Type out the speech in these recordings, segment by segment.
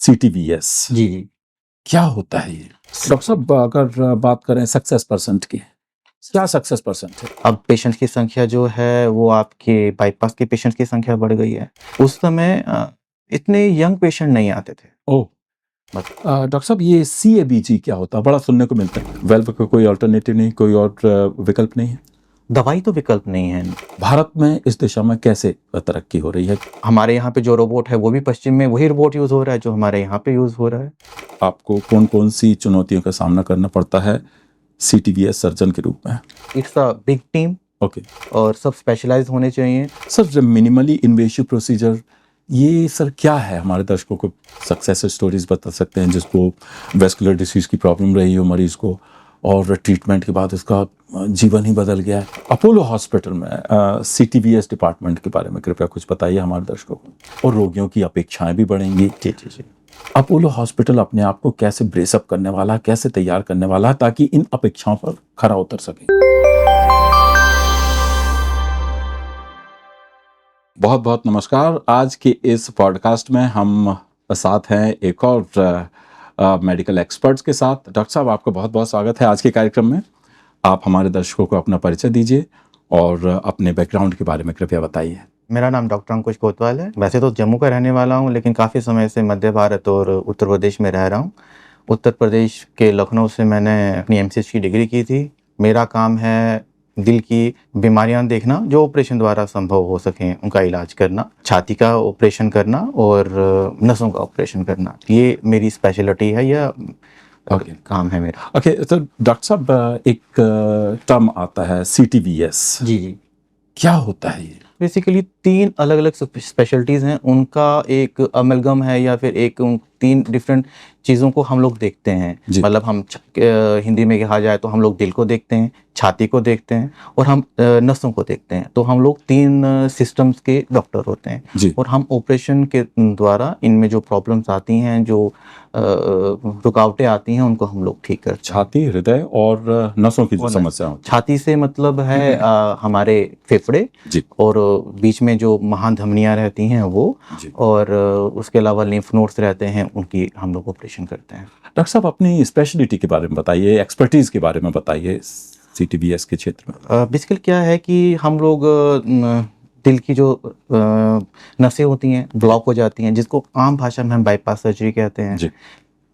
CTVS जी जी। क्या होता है ये? डॉक्टर साहब, अगर बात करें सक्सेस परसेंट की, क्या सक्सेस परसेंट है? अब पेशेंट्स की संख्या जो है वो आपके बाईपास के पेशेंट्स की संख्या बढ़ गई है। उस समय इतने यंग पेशेंट नहीं आते थे। ओह, डॉक्टर साहब ये CABG क्या होता है? बड़ा सुनने को मिलता है। वेल्व का कोई अल्टरनेटिव नहीं, कोई और विकल्प नहीं है? दवाई तो विकल्प नहीं है। भारत में इस दिशा में कैसे तरक्की हो रही है? हमारे यहाँ पे जो रोबोट है वो भी पश्चिम में वही रोबोट यूज़ हो रहा है जो हमारे यहाँ पे यूज़ हो रहा है। आपको कौन कौन सी चुनौतियों का सामना करना पड़ता है CTVS सर्जन के रूप में? It's a big team okay और सब स्पेशलाइज होने चाहिए। सर, मिनिमली इन्वेसिव प्रोसीजर ये सर क्या है? हमारे दर्शकों को सक्सेस स्टोरीज बता सकते हैं जिसको वेस्कुलर डिसीज की प्रॉब्लम रही हो मरीज को और ट्रीटमेंट के बाद उसका जीवन ही बदल गया है। अपोलो हॉस्पिटल में CTVS डिपार्टमेंट के बारे में कृपया कुछ बताइए हमारे दर्शकों को, और रोगियों की अपेक्षाएं भी बढ़ेंगी। जी जी जी। अपोलो हॉस्पिटल अपने आप को कैसे ब्रेसअप करने वाला, कैसे तैयार करने वाला ताकि इन अपेक्षाओं पर खरा उतर सके? बहुत बहुत नमस्कार। आज के इस पॉडकास्ट में हम साथ हैं एक और मेडिकल एक्सपर्ट्स के साथ। डॉक्टर साहब, आपका बहुत बहुत स्वागत है आज के कार्यक्रम में। आप हमारे दर्शकों को अपना परिचय दीजिए और अपने बैकग्राउंड के बारे में कृपया बताइए। मेरा नाम डॉक्टर अंकुश कोतवाल है। वैसे तो जम्मू का रहने वाला हूँ लेकिन काफ़ी समय से मध्य भारत और उत्तर प्रदेश में रह रहा हूँ। उत्तर प्रदेश के लखनऊ से मैंने अपनी MCH की डिग्री की थी। मेरा काम है दिल की बीमारियां देखना जो ऑपरेशन द्वारा संभव हो सकें उनका इलाज करना, छाती का ऑपरेशन करना और नसों का ऑपरेशन करना। ये मेरी स्पेशलिटी है या काम है मेरा। ओके, तो डॉक्टर साहब एक टर्म आता है CTVS, जी जी। क्या होता है ये? बेसिकली 3 अलग-अलग स्पेशलिटीज़ हैं, उनका एक अमलगम है या फिर एक 3 डिफरेंट चीज़ों को हम लोग देखते हैं। मतलब हम हिंदी में कहा जाए तो हम लोग दिल को देखते हैं, छाती को देखते हैं और हम नसों को देखते हैं। तो हम लोग 3 सिस्टम्स के डॉक्टर होते हैं और हम ऑपरेशन के द्वारा इनमें जो प्रॉब्लम्स आती हैं, जो रुकावटें आती हैं, उनको हम लोग ठीक करते हैं। छाती, हृदय और नसों की जो समस्या होती है। छाती से मतलब है हमारे फेफड़े और बीच में जो महाधमनियां रहती हैं वो, और उसके अलावा लिम्फ नोड्स रहते हैं, उनकी हम लोग ऑपरेशन करते हैं। डॉक्टर साहब, अपनी स्पेशलिटी के बारे में बताइए, एक्सपर्टीज के बारे में बताइए CTVS के क्षेत्र में। बेसिकली क्या है कि हम लोग दिल की जो नसें होती हैं ब्लॉक हो जाती हैं, जिसको आम भाषा में हम बाईपास सर्जरी कहते हैं।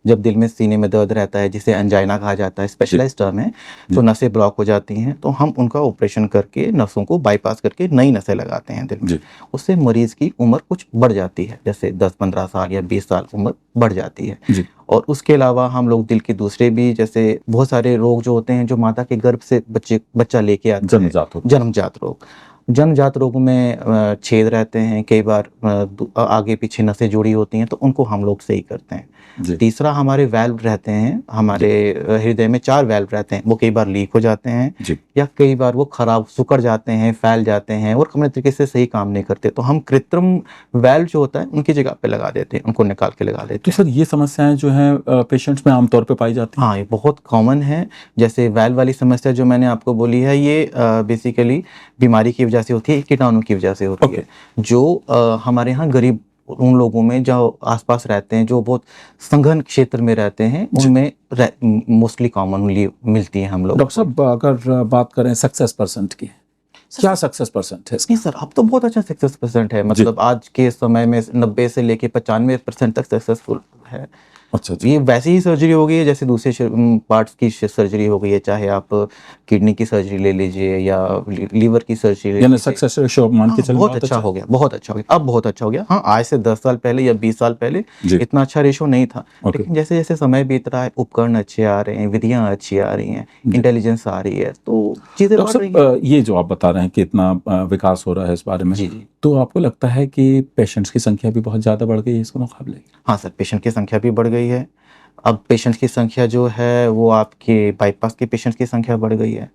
जब दिल में सीने में दर्द रहता है जिसे अंजाइना कहा जाता है, स्पेशलाइज्ड टर्म है, तो नसें ब्लॉक हो जाती हैं तो हम उनका ऑपरेशन करके नसों को बाईपास करके नई नसें लगाते हैं दिल में। उससे मरीज की उम्र कुछ बढ़ जाती है, जैसे 10-15 साल या 20 साल उम्र बढ़ जाती है। और उसके अलावा हम लोग दिल के दूसरे भी, जैसे बहुत सारे रोग जो होते हैं जो माता के गर्भ से बच्चा लेके आता है, जन्मजात रोग। जन्मजात रोगों में छेद रहते हैं, कई बार आगे पीछे नसें जुड़ी होती हैं, तो उनको हम लोग सही करते हैं। तीसरा हमारे वेल्व रहते हैं, हमारे हृदय में 4 वेल्व रहते हैं, वो कई बार लीक हो जाते हैं या कई बार वो खराब सिकुड़ जाते हैं, फैल जाते हैं और अपने तरीके से सही काम नहीं करते, तो हम कृत्रिम वेल्व जो होता है उनकी जगह पे लगा देते हैं, उनको निकाल के लगा देते हैं। तो सर ये समस्याएं जो हैं पेशेंट्स में आमतौर पे पाई जाती हैं? हाँ, ये बहुत कॉमन है। जैसे वेल्व वाली समस्या जो मैंने आपको बोली है, ये बेसिकली बीमारी की वजह से होती है, कीटाणु की वजह से होती है, जो हमारे यहाँ गरीब उन लोगों में जो आसपास रहते हैं, जो बहुत संघन क्षेत्र में रहते हैं, उनमें मोस्टली कॉमनली मिलती है हम लोग। डॉक्टर साहब, अगर बात करें सक्सेस परसेंट की, क्या सक्सेस परसेंट है? नहीं सर, अब तो बहुत अच्छा सक्सेस परसेंट है। मतलब आज के समय में 90 से लेके 95% तक सक्सेसफुल है। अच्छा, ये वैसी ही सर्जरी हो गई है जैसे दूसरे पार्ट्स की सर्जरी हो गई है, चाहे आप किडनी की सर्जरी ले लीजिए या लीवर की सर्जरी। यानी सक्सेस रेशियो मान के चलिए बहुत अच्छा हो गया, बहुत अच्छा हो गया, अब बहुत अच्छा हो गया। हाँ, आज से 10 साल पहले या 20 साल पहले इतना अच्छा रेशियो नहीं था, लेकिन जैसे जैसे समय बीत रहा है, उपकरण अच्छे आ रहे हैं, विधियां अच्छी आ रही हैं, इंटेलिजेंस आ रही है, तो चीजें बढ़ रही हैं। ये जो आप बता रहे हैं कि इतना विकास हो रहा है इस बारे में, तो आपको लगता है कि पेशेंट्स की संख्या भी बहुत ज्यादा बढ़ गई है इसके मुकाबले? हाँ सर, पेशेंट की संख्या भी बढ़ गई है। अब पेशेंट्स की संख्या जो है वो आपके बाईपास के पेशेंट्स की संख्या बढ़ गई है।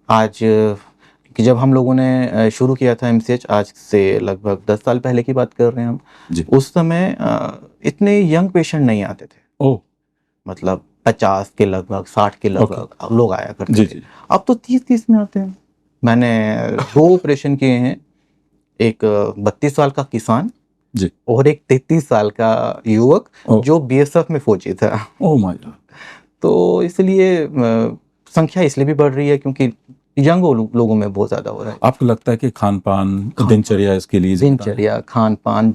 आज कि जब हम लोगों ने शुरू किया था MCH, आज से लगभग 10 साल पहले की बात कर रहे हैं हम, उस समय इतने यंग पेशेंट नहीं आते थे। मतलब 50 के लगभग, 60 के लगभग लोग आया करते थे। अब तो 30-30 में आते हैं। मैंने 2 ऑपरेशन किए हैं, एक 32 साल का किसान जी। और एक 33 साल का युवक ओह! जो बीएसएफ में फौजी था। Oh my God! तो इसलिए संख्या इसलिए भी बढ़ रही है क्योंकि यंग लोगों में बहुत ज़्यादा हो रहा है। आपको लगता है कि खान-पान, खान-पान, दिनचर्या इसके लिए ज़िम्मेदार है? दिनचर्या, खान-पान,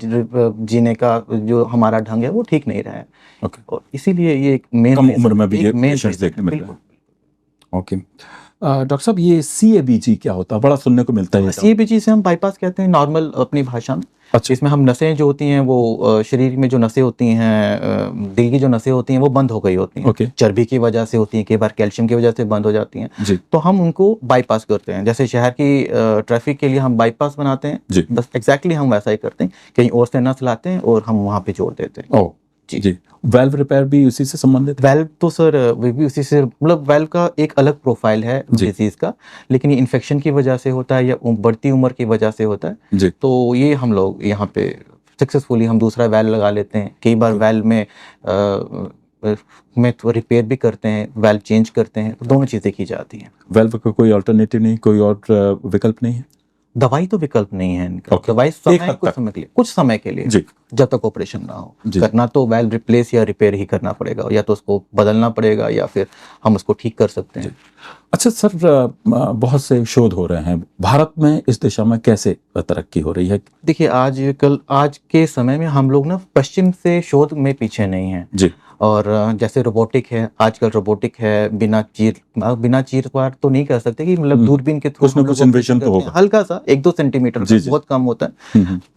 जीने का जो हमारा ढंग है वो ठीक नहीं रहा है ओके। और इसीलिए ये एक मेन कम रीज़न उम्र में भी ये एक मेन पेशेंट्स रीज़न देखने है। मिल रहे हैं। बिल्कुल। ओके। डॉक्टर साहब ये सीएबीजी क्या होता है? बड़ा सुनने को मिलता है ये टर्म। सीएबीजी से हम बाईपास कहते हैं नॉर्मल अपनी भाषा में। अच्छा। इसमें हम नसें जो होती हैं वो शरीर में जो नसें होती हैं दिल की जो नसें होती हैं वो बंद हो गई होती हैं। ओके। चर्बी की वजह से होती हैं, कई बार कैल्शियम की वजह से बंद हो जाती हैं। जी। तो हम उनको बाईपास करते हैं। जैसे शहर की ट्रैफिक के लिए हम बाईपास बनाते हैं, जी। बस एग्जैक्टली हम वैसा ही करते हैं। कहीं और से नस लाते हैं और हम वहाँ पे जोड़ देते हैं। ओह! जी। जी। वाल्व रिपेयर भी उसी से संबंधित है? वेल्व तो सर वो भी उसी से मतलब वेल्व का एक अलग प्रोफाइल है जी। डिजीज का, लेकिन ये इन्फेक्शन की वजह से होता है या बढ़ती उम्र की वजह से होता है। जी। तो ये हम लोग यहाँ पे सक्सेसफुली हम दूसरा वेल्व लगा लेते हैं। कई बार वेल्व में तो रिपेयर भी करते हैं, वेल्व चेंज करते हैं, तो दोनों चीज़ें की जाती हैं। वाल्व का कोई अल्टरनेटिव नहीं, कोई और विकल्प नहीं है? दवाई तो विकल्प नहीं है इनका। ओके। दवाई एक समय हद कुछ तक। समय के लिए, कुछ समय के लिए, जी। जब तक ऑपरेशन ना हो। जी। करना तो वेल्व रिप्लेस या रिपेयर ही करना पड़ेगा, या तो उसको बदलना पड़ेगा या फिर हम उसको ठीक कर सकते हैं। अच्छा सर, बहुत से शोध हो रहे हैं भारत में, इस दिशा में कैसे तरक्की हो रही है? देखिए आज के समय में हम लोग ना पश्चिम से शोध में पीछे नहीं हैं। जी। और जैसे रोबोटिक है, आजकल रोबोटिक है, बिना चीर फाड़ तो नहीं कर सकते कि मतलब दूरबीन के थ्रू कुछ ना कुछ इन्वेशन तो होगा। हल्का सा 1-2 सेंटीमीटर जी, जी। बहुत कम होता है।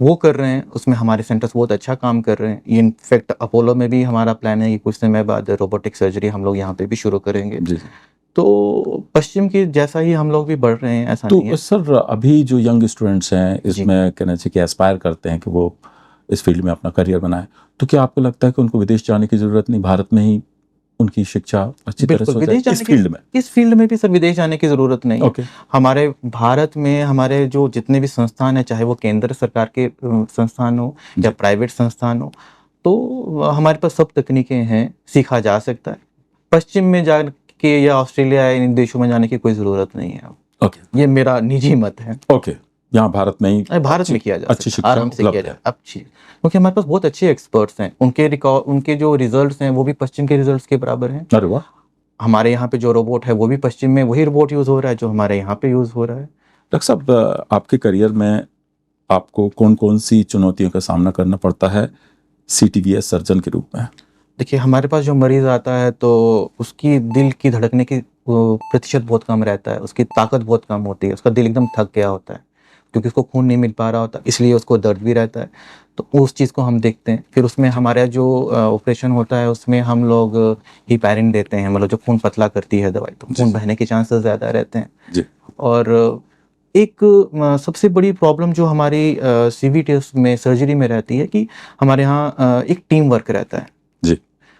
वो कर रहे हैं, उसमें हमारे सेंटर्स बहुत अच्छा काम कर रहे हैं। इनफैक्ट अपोलो में भी हमारा प्लान है कि कुछ समय बाद रोबोटिक सर्जरी हम लोग यहाँ पे भी शुरू करेंगे। जी। तो पश्चिम की जैसा ही हम लोग भी बढ़ रहे हैं, ऐसा नहीं है। तो सर अभी जो यंग स्टूडेंट्स हैं जी। इसमें कहना चाहिए कि एस्पायर करते हैं कि वो इस फील्ड में अपना करियर बनाए, तो क्या आपको लगता है कि उनको विदेश जाने की जरूरत नहीं, भारत में ही उनकी शिक्षा अच्छी तरह से बिल्कुल, हो जाए विदेश जाने इस फील्ड में? इस फील्ड में भी सर विदेश जाने की ज़रूरत नहीं है। ओके। हमारे भारत में हमारे जो जितने भी संस्थान हैं, चाहे वो केंद्र सरकार के संस्थान हो या प्राइवेट संस्थान हो, तो हमारे पास सब तकनीकें हैं, सीखा जा सकता है। पश्चिम में जाके या ऑस्ट्रेलिया या इन देशों में जाने की कोई ज़रूरत नहीं है। ओके। ये मेरा निजी मत है। ओके। यहाँ भारत में ही भारत में किया जा अच्छी सकता है, शिक्षा आराम से किया उपलब्ध जा है। अच्छी, क्योंकि हमारे पास बहुत अच्छे एक्सपर्ट्स हैं। उनके जो रिजल्ट्स हैं वो भी पश्चिम के रिजल्ट्स के बराबर हैं। अरे वाह! हमारे यहाँ पे जो रोबोट है वो भी पश्चिम में वही रोबोट यूज़ हो रहा है जो हमारे यहाँ पे यूज़ हो रहा है। डॉक्टर साहब, आपके करियर में आपको कौन-कौन सी चुनौतियों का सामना करना पड़ता है सीटीवीएस सर्जन के रूप में? देखिए, हमारे पास जो मरीज़ आता है तो उसकी दिल की धड़कने की प्रतिशत बहुत कम रहता है, उसकी ताकत बहुत कम होती है, उसका दिल एकदम थक गया होता है, क्योंकि उसको खून नहीं मिल पा रहा होता, इसलिए उसको दर्द भी रहता है। तो उस चीज़ को हम देखते हैं। फिर उसमें हमारा जो ऑपरेशन होता है उसमें हम लोग हेपारिन देते हैं, मतलब जो खून पतला करती है दवाई, तो खून बहने के चांसेस ज़्यादा रहते हैं। जी। और एक सबसे बड़ी प्रॉब्लम जो हमारी सीवीटीएस में सर्जरी में रहती है कि हमारे यहाँ एक टीम वर्क रहता है। जी।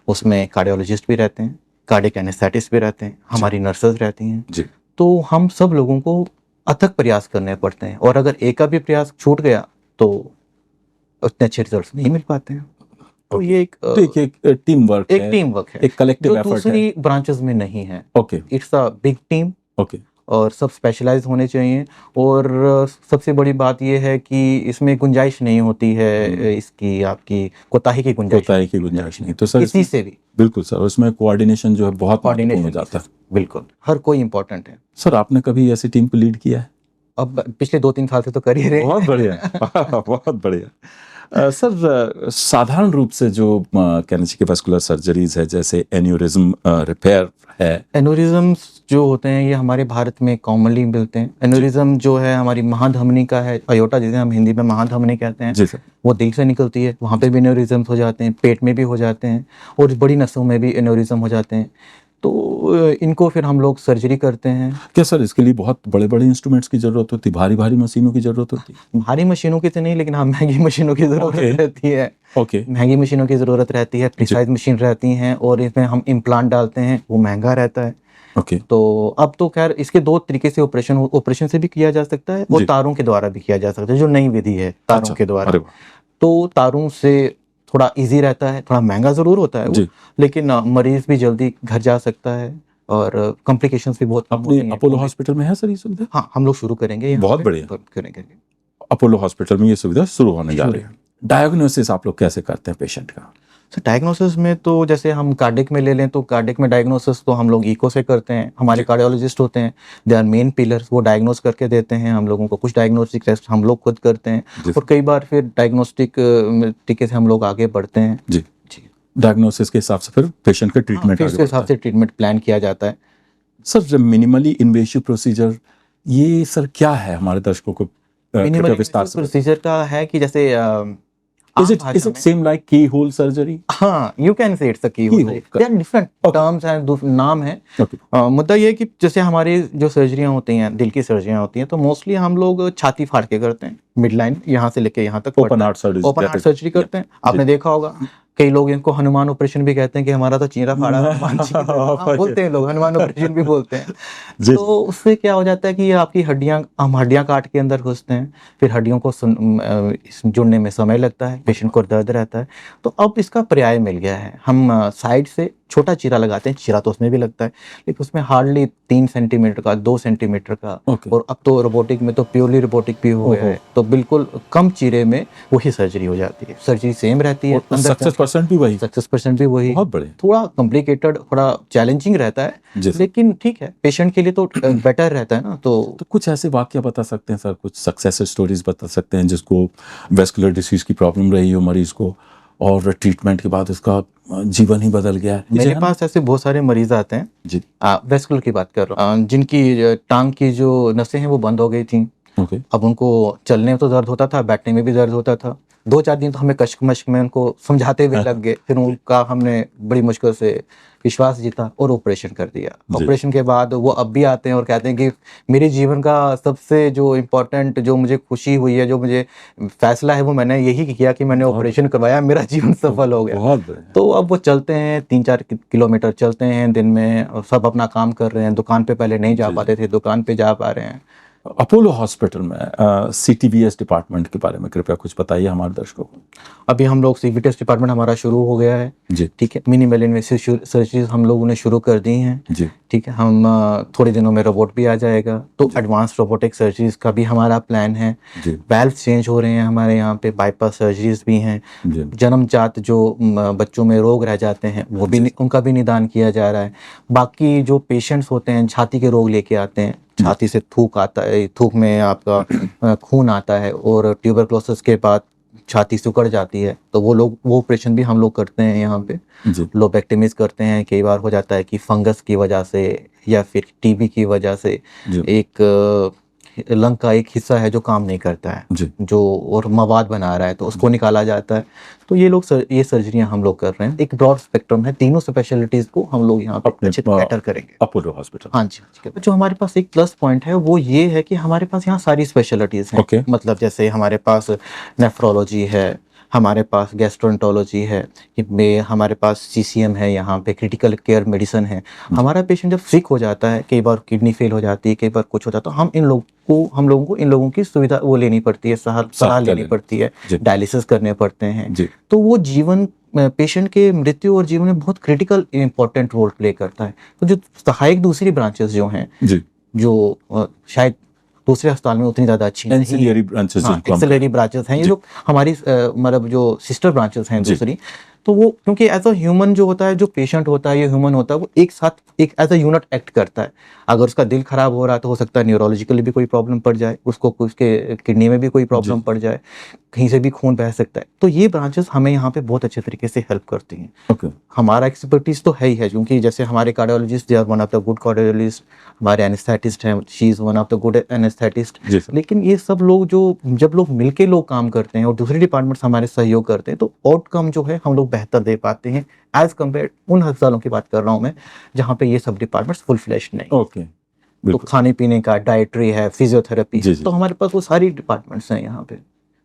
उसमें कार्डियोलॉजिस्ट भी रहते हैं, कार्डियक एनेस्थेटिस्ट भी रहते हैं, हमारी नर्सेज रहती हैं। जी। तो हम सब लोगों को अथक प्रयास करने पड़ते हैं, और अगर एक का भी प्रयास छूट गया तो उतने अच्छे रिजल्ट्स नहीं मिल पाते हैं। तो ये एक टीम वर्क है, टीम वर्क है, एक कलेक्टिव जो एफर्ट है। दूसरी ब्रांचेस में नहीं है। Okay. It's a big team, okay. और सब स्पेशलाइज होने चाहिए। और सबसे बड़ी बात यह है कि इसमें गुंजाइश नहीं होती है, इसकी आपकी कोताही की गुंजाइश नहीं। तो सर किसी से भी। बिल्कुल सर, उसमें कोऑर्डिनेशन जो है बहुत महत्वपूर्ण हो जाता है। बिल्कुल, हर कोई इम्पोर्टेंट है। सर आपने कभी ऐसी टीम को लीड किया है? अब पिछले 2-3 साल से तो कर ही रहे हैं। बहुत बढ़िया। बहुत बढ़िया। सर साधारण रूप से जो कहना चाहिए कि वैस्कुलर सर्जरीज है, जैसे एन्यूरिज्म रिपेयर है। एन्यूरिज्म्स जो होते हैं ये हमारे भारत में कॉमनली मिलते हैं। एन्यूरिज्म जो है हमारी महाधमनी का है, अयोटा जिसे हम हिंदी में महाधमनी कहते हैं। जी सर। वो दिल से निकलती है, वहाँ पे भी एन्यूरिज्म्स हो जाते हैं, पेट में भी हो जाते हैं, और बड़ी नसों में भी एन्यूरिज्म हो जाते हैं। तो इनको फिर हम लोग सर्जरी करते हैं। क्या सर इसके लिए बहुत बड़े-बड़े इंस्ट्रूमेंट्स की जरूरत होती है, भारी-भारी मशीनों की जरूरत होती है? भारी मशीनों की तो नहीं, लेकिन हाँ महंगी मशीनों की ज़रूरत रहती है। ओके। महंगी मशीनों की ज़रूरत रहती है, प्रिसाइज मशीन रहती हैं, और इसमें हम इम्प्लांट डालते हैं, वो महंगा रहता है। ओके। तो अब तो खैर इसके 2 तरीके से ऑपरेशन से भी किया जा सकता है, और तारों के द्वारा भी किया जा सकता है, जो नई विधि है तारों के द्वारा। तो तारों से थोड़ा इजी रहता है, थोड़ा महंगा जरूर होता है वो, लेकिन मरीज भी जल्दी घर जा सकता है, और कॉम्प्लिकेशंस भी बहुत कम होती हैं। अपोलो हॉस्पिटल में है सर ये सुविधा? हाँ, हम लोग शुरू करेंगे, बहुत बढ़िया करेंगे। अपोलो हॉस्पिटल में ये सुविधा शुरू होने जा रही है। डायग्नोसिस आप लोग कैसे करते हैं पेशेंट का? सर डायग्नोसिस में तो जैसे हम कार्डिक में ले लें तो कार्डिक में डायग्नोसिस तो हम लोग इको से करते हैं, हमारे कार्डियोलॉजिस्ट होते हैं, दे आर मेन पिलर्स, वो डायग्नोस करके देते हैं हम लोगों को। कुछ डायग्नोस्टिक टेस्ट हम लोग खुद करते हैं और कई बार फिर डायग्नोस्टिक तरीके से हम लोग आगे बढ़ते हैं। जी जी, डायग्नोसिस के हिसाब से फिर पेशेंट का ट्रीटमेंट फिर उसके हिसाब से ट्रीटमेंट प्लान किया जाता है। सर मिनिमली इन्वेसिव प्रोसीजर ये सर क्या है हमारे दर्शकों को मिनिमल विस्तार से? प्रोसीजर का है कि जैसे Is it same like keyhole surgery? हाँ, you can say it's a key hole. They are different terms and नाम है। मुद्दा ये है कि जैसे हमारी जो सर्जरियां होती हैं, दिल की सर्जरियां होती हैं, तो मोस्टली हम लोग छाती फाड़ के करते हैं, मिड लाइन यहाँ से लेके यहाँ तक ओपन हार्ट सर्जरी करते हैं। आपने देखा होगा कई लोग इनको हनुमान ऑपरेशन भी कहते हैं कि हमारा तो चीरा फाड़ा हनुमान जी बोलते हैं लोग, हनुमान ऑपरेशन भी बोलते हैं। तो उससे क्या हो जाता है कि ये आपकी हम हड्डियां काट के अंदर घुसते हैं, फिर हड्डियों को जुड़ने में समय लगता है, पेशेंट को दर्द रहता है। तो अब इसका पर्याय मिल गया है, हम साइड से छोटा चीरा लगाते हैं, चीरा तो उसमें भी लगता है लेकिन उसमें हार्डली 3 सेंटीमीटर का, 2 सेंटीमीटर का। और अब तो रोबोटिक में तो प्योरली रोबोटिक भी हो गया है, तो बिल्कुल कम चीरे में वही सर्जरी हो जाती है। सर्जरी सेम रहती है, सक्सेस परसेंट भी वही, सक्सेस परसेंट भी वही। बहुत बड़े, थोड़ा कॉम्प्लिकेटेड, थोड़ा चैलेंजिंग रहता है लेकिन ठीक है, पेशेंट के लिए तो बेटर रहता है ना। तो कुछ ऐसे वाक्य बता सकते हैं सर, कुछ सक्सेस स्टोरीज बता सकते हैं जिसको वेस्कुलर डिसीज की प्रॉब्लम रही हो मरीज को और ट्रीटमेंट के बाद उसका जीवन ही बदल गया है? मेरे पास ऐसे बहुत सारे मरीज आते हैं जी, वेस्कुलर की बात कर रहा हूँ, जिनकी टांग की जो नसें हैं वो बंद हो गई थी। अब उनको चलने में तो दर्द होता था, बैठने में भी दर्द होता था। 2-4 दिन तो हमें कश्क मश्क में उनको समझाते हुए लग गए, फिर उनका हमने बड़ी मुश्किल से विश्वास जीता और ऑपरेशन कर दिया। ऑपरेशन के बाद वो अब भी आते हैं और कहते हैं कि मेरे जीवन का सबसे जो इम्पोर्टेंट, जो मुझे खुशी हुई है, जो मुझे फैसला है, वो मैंने यही किया कि मैंने ऑपरेशन करवाया, मेरा जीवन सफल हो गया। तो अब वो चलते हैं, 3-4 किलोमीटर चलते हैं दिन में और सब अपना काम कर रहे हैं। दुकान पे पहले नहीं जा पाते थे, दुकान पे जा पा रहे हैं। अपोलो हॉस्पिटल में सीटीवीएस डिपार्टमेंट के बारे में कृपया कुछ बताइए हमारे दर्शकों को। अभी हम लोग सीवीटीएस डिपार्टमेंट हमारा शुरू हो गया है जी, ठीक है। मिनिमल इन्वेसिव सर्जरीज हम लोगों ने शुरू कर दी हैं जी, ठीक है। हम थोड़े दिनों में रोबोट भी आ जाएगा, तो एडवांस रोबोटिक सर्जरीज का भी हमारा प्लान है। वैल्व चेंज हो रहे हैं हमारे यहाँ पे, बाईपास सर्जरीज भी हैं, जन्मजात जो बच्चों में रोग रह जाते हैं वो भी, उनका भी निदान किया जा रहा है। बाकी जो पेशेंट्स होते हैं छाती के रोग लेके आते हैं, छाती से थूक आता है, थूक में आपका खून आता है और ट्यूबरक्लोसिस के बाद छाती सिकुड़ जाती है, तो वो ऑपरेशन भी हम लोग करते हैं यहाँ पे। लोबेक्टमीज करते हैं। कई बार हो जाता है कि फंगस की वजह से या फिर टीबी की वजह से एक लंग का एक हिस्सा है जो काम नहीं करता है, जो और मवाद बना रहा है, तो उसको निकाला जाता है। तो ये सर्जरियां हम लोग कर रहे हैं। एक ब्रॉड स्पेक्ट्रम है, तीनों स्पेशलिटीज को हम लोग यहाँ पे अच्छे कैटर करेंगे अपोलो हॉस्पिटल। हाँ जी। जो हमारे पास एक प्लस पॉइंट है वो ये है कि हमारे पास यहाँ सारी स्पेशलिटीज हैं। मतलब जैसे हमारे पास नेफ्रोलॉजी है, हमारे पास गैस्ट्रोएंटरोलॉजी है, हमारे पास सीसीएम है, यहाँ पे क्रिटिकल केयर मेडिसिन है। हमारा पेशेंट जब सिक हो जाता है, कई बार किडनी फेल हो जाती है, कई बार कुछ होता है, तो हम लोगों को इन लोगों की सुविधा वो लेनी पड़ती है, सलाह लेनी पड़ती है, डायलिसिस करने पड़ते हैं। तो वो जीवन पेशेंट के मृत्यु और जीवन में बहुत क्रिटिकल इंपॉर्टेंट रोल प्ले करता है। तो जो सहायक दूसरी ब्रांचेस जो हैं, जो शायद दूसरे अस्पताल में उतनी ज़्यादा अच्छी नहीं, एक्सिलरी ब्रांचेस हैं, ये जो हमारी मतलब जो सिस्टर ब्रांचेस हैं दूसरी, तो वो क्योंकि एज अ ह्यूमन जो होता है, जो पेशेंट होता है, ये ह्यूमन होता है, वो एक साथ एक एज अ यूनिट एक्ट करता है। अगर उसका दिल खराब हो रहा है तो हो सकता है न्यूरोलॉजिकली भी कोई प्रॉब्लम पड़ जाए, उसको उसके किडनी में भी कोई प्रॉब्लम पड़ जाए, कहीं से भी खून बह सकता है। तो ये ब्रांचेस हमें यहाँ पे बहुत अच्छे तरीके से हेल्प करती हैं। हमारा एक्सपर्टीज तो है ही है, क्योंकि जैसे हमारे cardiologist, they are one of the good cardiologist, हमारे एनेस्थेटिस्ट हैं, she is one of the good anaesthetist. लेकिन ये सब लोग जब लोग मिलके लोग काम करते हैं और दूसरे डिपार्टमेंट्स हमारे सहयोग करते हैं, तो आउटकम जो है हम लोग बेहतर दे पाते हैं एज कम्पेयर उन अस्पतालों की बात कर रहा हूँ मैं जहाँ पे ये सब डिपार्टमेंट्स फुल फ्लैश्ड नहीं। तो खाने पीने का, डाइटरी है, फिजियोथेरेपी, तो हमारे पास वो सारी डिपार्टमेंट्स हैं यहाँ पे।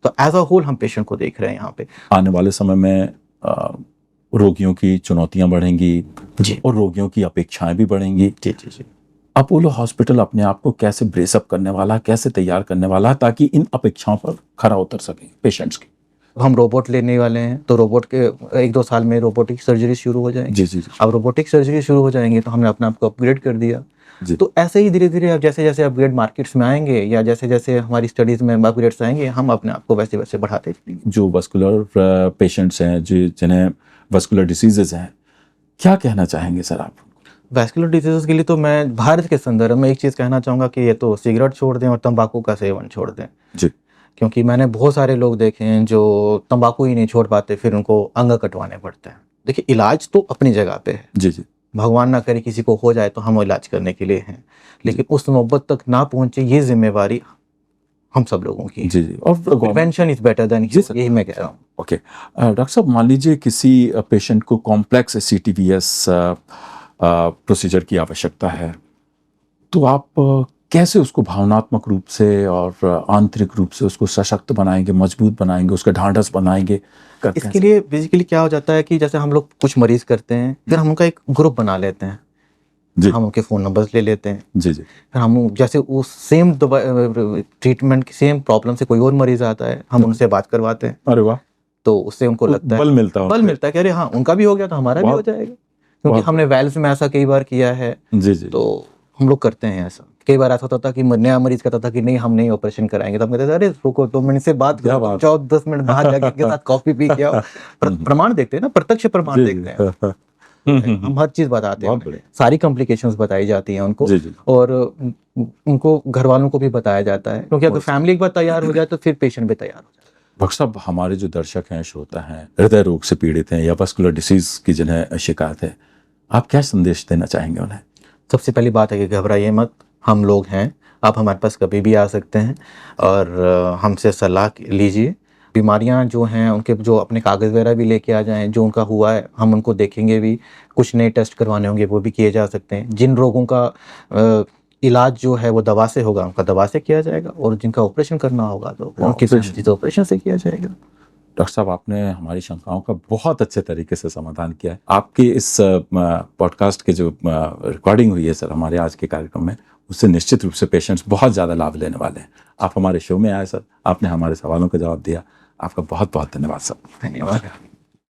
तो एज अ होल हम पेशेंट को देख रहे हैं यहाँ पे। आने वाले समय में रोगियों की चुनौतियां बढ़ेंगी और रोगियों की अपेक्षाएं भी बढ़ेंगी। जी। अपोलो हॉस्पिटल अपने आप को कैसे ब्रेसअप करने वाला, कैसे तैयार करने वाला ताकि इन अपेक्षाओं पर खरा उतर सके पेशेंट्स की? हम रोबोट लेने वाले हैं, तो रोबोट के 1-2 साल में रोबोटिक सर्जरी शुरू हो जाएंगी। जी। अब रोबोटिक सर्जरी शुरू हो जाएंगी तो हमने अपने आप को अपग्रेड कर दिया। जी। तो ऐसे ही धीरे धीरे अब जैसे जैसे अपग्रेड मार्केट्स में आएंगे या जैसे जैसे हमारी स्टडीज में अपग्रेड्स आएंगे, हम अपने आप को वैसे वैसे बढ़ाते जाएंगे। जो वस्कुलर पेशेंट्स हैं, जिन्हें वस्कुलर डिसीजेज हैं, क्या कहना चाहेंगे सर आप? वैस्कुलर डिजीजेस के लिए तो मैं भारत के संदर्भ में एक चीज़ कहना चाहूँगा कि ये तो सिगरेट छोड़ दें और तंबाकू का सेवन छोड़ दें। जी क्योंकि मैंने बहुत सारे लोग देखे हैं जो तंबाकू ही नहीं छोड़ पाते, फिर उनको अंग कटवाने पड़ते हैं। देखिए, इलाज तो अपनी जगह पे है, जी जी भगवान ना करे किसी को हो जाए तो हम इलाज करने के लिए हैं, लेकिन उस नौबत तक ना पहुंचे ये जिम्मेवारी हम सब लोगों की है। जी जी। और प्रिवेंशन इज बेटर देन जी सर। यही मैं कह रहा हूँ। ओके डॉक्टर साहब, मान लीजिए किसी पेशेंट को कॉम्प्लेक्स CTVS प्रोसीजर की आवश्यकता है, तो आप कैसे उसको भावनात्मक रूप से और आंतरिक रूप से उसको सशक्त बनाएंगे, मजबूत बनाएंगे, उसका ढांढस बनाएंगे? करते हैं इसके लिए बेसिकली क्या हो जाता है कि जैसे हम लोग कुछ मरीज करते हैं, फिर हम उनका एक ग्रुप बना लेते हैं, जी हम उनके फ़ोन नंबर्स ले लेते हैं, जी जी फिर हम जैसे उस सेम ट्रीटमेंट की सेम प्रॉब्लम से कोई और मरीज आता है, हम उनसे बात करवाते हैं। अरे वाह, तो उससे उनको लगता है बल मिलता है बल उनको। मिलता है कि अरे हाँ, उनका भी हो गया तो हमारा भी हो बहुत- जाएगा। क्योंकि बहुत- हमने वेल्स में ऐसा कई बार किया है, जी जी तो हम लोग करते हैं ऐसा। कई बार ऐसा होता था कि नया मरीज कहता था कि नहीं, हम नहीं ऑपरेशन कराएंगे, तो हम कहते थे अरे रुको, 2 मिनट से बात क्या करो, बात। जाओ 10 मिनट बाहर जाके के साथ कॉफी पी के आओ। प्रमाण देखते हैं ना, प्रत्यक्ष प्रमाण जी देखते हैं। जी हम हर चीज बताते बहुत हैं, बढ़िया। सारी कॉम्प्लिकेशंस बताई जाती हैं उनको, जी जी। और उनको घर वालों को भी बताया जाता है, क्योंकि अगर फैमिली एक बार तैयार हो जाए तो फिर पेशेंट भी तैयार हो जाए। डॉक्टर साहब, हमारे जो दर्शक हैं, श्रोता हैं, हृदय रोग से पीड़ित हैं या वस्कुलर डिसीज की जिन्हें शिकायत है, आप क्या संदेश देना चाहेंगे उन्हें? सबसे पहली बात है कि घबराइए मत, हम लोग हैं, आप हमारे पास कभी भी आ सकते हैं और हमसे सलाह लीजिए। बीमारियां जो हैं उनके जो अपने कागज़ वगैरह भी लेके आ जाएं, जो उनका हुआ है हम उनको देखेंगे भी, कुछ नए टेस्ट करवाने होंगे वो भी किए जा सकते हैं। जिन रोगों का इलाज जो है वो दवा से होगा, उनका दवा से किया जाएगा, और जिनका ऑपरेशन करना होगा तो उनकी ऑपरेशन से किया जाएगा। डॉक्टर साहब, आपने हमारी शंकाओं का बहुत अच्छे तरीके से समाधान किया है। आपके इस पॉडकास्ट के जो रिकॉर्डिंग हुई है सर हमारे आज के कार्यक्रम में, उससे निश्चित रूप से पेशेंट्स बहुत ज़्यादा लाभ लेने वाले हैं। आप हमारे शो में आए सर, आपने हमारे सवालों का जवाब दिया, आपका बहुत बहुत धन्यवाद सर। धन्यवाद।